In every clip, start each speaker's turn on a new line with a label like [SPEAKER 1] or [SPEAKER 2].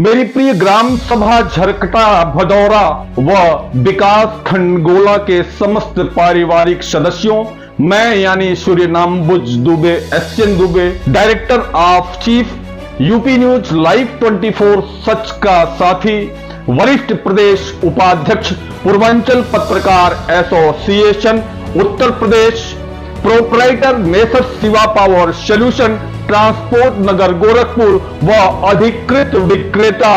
[SPEAKER 1] मेरी प्रिय ग्राम सभा झरकटा भदौरा व विकास खंड गोला के समस्त पारिवारिक सदस्यों, मैं यानी सूर्य नामबुज Dubey S N Dubey, director of chief UP news live 24 सच का साथी, वरिष्ठ प्रदेश उपाध्यक्ष पूर्वांचल पत्रकार association Uttar Pradesh, proprietor Messrs Shiva power solution transport Nagar Gorakhpur व अधिकृत विक्रेता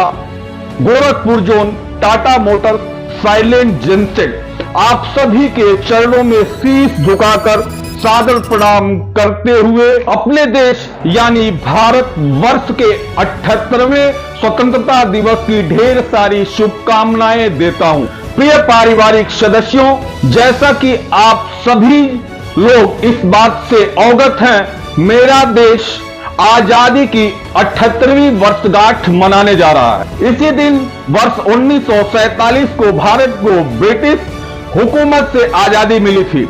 [SPEAKER 1] Gorakhpur zone Tata motor silent genset, आप सभी के चरणों में शीश झुकाकर सादर प्रणाम करते हुए अपने देश यानी भारत वर्ष के 78वें स्वतंत्रता दिवस की ढेर सारी शुभकामनाएं देता हूं। प्रिय पारिवारिक सदस्यों, जैसा कि आप सभी लोग इस बात से अवगत हैं, मेरा देश आजादी की 78वीं वर्षगांठ मनाने जा रहा है। इसी दिन वर्ष 1947 को भारत को ब्रिटिश हुकूमत से आजादी मिली थी।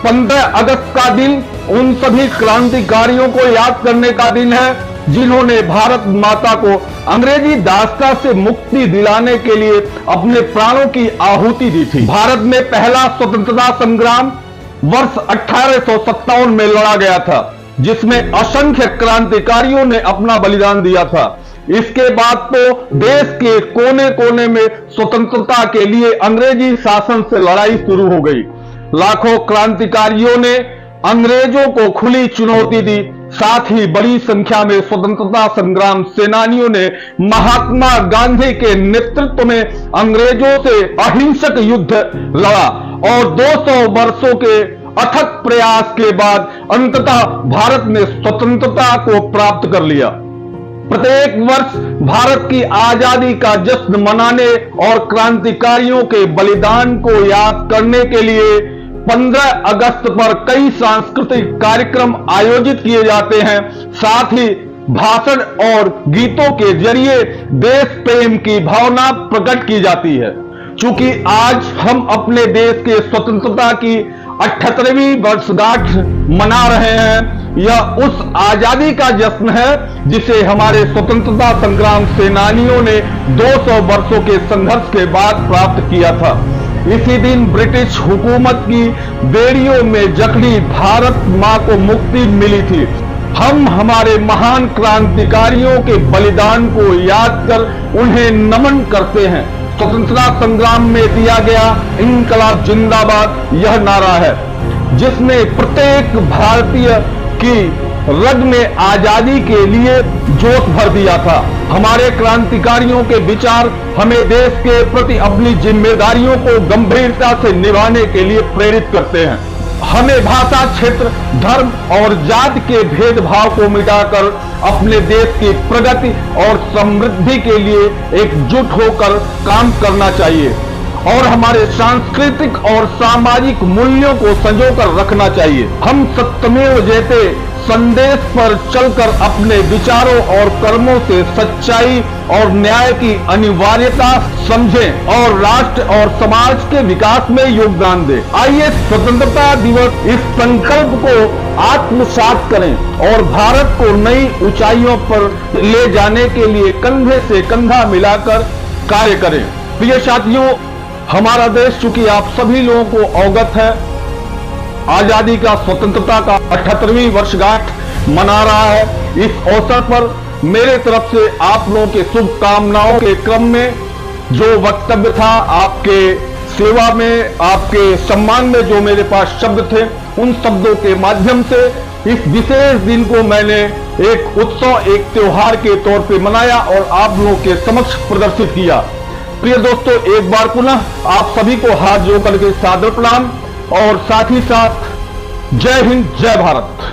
[SPEAKER 1] 15 अगस्त का दिन उन सभी क्रांतिकारियों को याद करने का दिन है जिन्होंने भारत माता को अंग्रेजी दासता से मुक्ति दिलाने के लिए अपने प्राणों की आहुति दी थी। भारत में पहला स्वतंत्रता संग्राम वर्ष 1857 में लड़ा गया था, जिसमें असंख्य क्रांतिकारियों ने अपना बलिदान दिया था। इसके बाद तो देश के कोने कोने में स्वतंत्रता के लिए अंग्रेजी शासन से लड़ाई शुरू हो गई। लाखों क्रांतिकारियों ने अंग्रेजों को खुली चुनौती दी। साथ ही बड़ी संख्या में स्वतंत्रता संग्राम सेनानियों ने महात्मा गांधी के नेतृत्व में अंग्रेजों से अहिंसक युद्ध लड़ा और 200 वर्षों के अथक प्रयास के बाद अंततः भारत ने स्वतंत्रता को प्राप्त कर लिया। प्रत्येक वर्ष भारत की आजादी का जश्न मनाने और क्रांतिकारियों के बलिदान को याद करने के लिए 15 अगस्त पर कई सांस्कृतिक कार्यक्रम आयोजित किए जाते हैं। साथ ही भाषण और गीतों के जरिए देश प्रेम की भावना प्रकट की जाती है। चूंकि आज हम अपने देश के स्वतंत्रता की 78वीं वर्षगांठ मना रहे हैं, यह उस आजादी का जश्न है जिसे हमारे स्वतंत्रता संग्राम सेनानियों ने 200 वर्षों के संघर्ष के बाद प्राप्त किया था। इसी दिन ब्रिटिश हुकूमत की बेड़ियों में जकड़ी भारत मां को मुक्ति मिली थी। हम हमारे महान क्रांतिकारियों के बलिदान को याद कर उन्हें नमन करते हैं। स्वतंत्रता संग्राम में दिया गया इनकलाब जिंदाबाद यह नारा है, जिसने प्रत्येक भारतीय की रग में आजादी के लिए जोश भर दिया था। हमारे क्रांतिकारियों के विचार हमें देश के प्रति अपनी जिम्मेदारियों को गंभीरता से निभाने के लिए प्रेरित करते हैं। हमें भाषा, क्षेत्र, धर्म और जाति के भेदभाव को मिटाकर अपने देश की प्रगति और समृद्धि के लिए एकजुट होकर काम करना चाहिए और हमारे सांस्कृतिक और सामाजिक मूल्यों को संजोकर रखना चाहिए। हम सत्यमेव जयते संदेश पर चलकर अपने विचारों और कर्मों से सच्चाई और न्याय की अनिवार्यता समझें और राष्ट्र और समाज के विकास में योगदान दें। आइए स्वतंत्रता दिवस इस संकल्प को आत्मसात करें और भारत को नई ऊंचाइयों पर ले जाने के लिए कंधे से कंधा मिलाकर कार्य करें। प्रिय साथियों, हमारा देश चूंकि आप सभी लोगों को अवगत है, आजादी का स्वतंत्रता का 78वीं वर्षगांठ मना रहा है। इस अवसर पर मेरे तरफ से आप लोगों के शुभकामनाओं के क्रम में जो वक्तव्य था, आपके सेवा में, आपके सम्मान में जो मेरे पास शब्द थे, उन शब्दों के माध्यम से इस विशेष दिन को मैंने एक उत्सव, एक त्योहार के तौर पे मनाया और आप लोगों के समक्ष प्रदर्शित किया। प्रिय दोस्तों, एक बार पुनः आप सभी को हाथ जोड़ करके सादर प्रणाम और साथ ही साथ जय हिंद, जय भारत।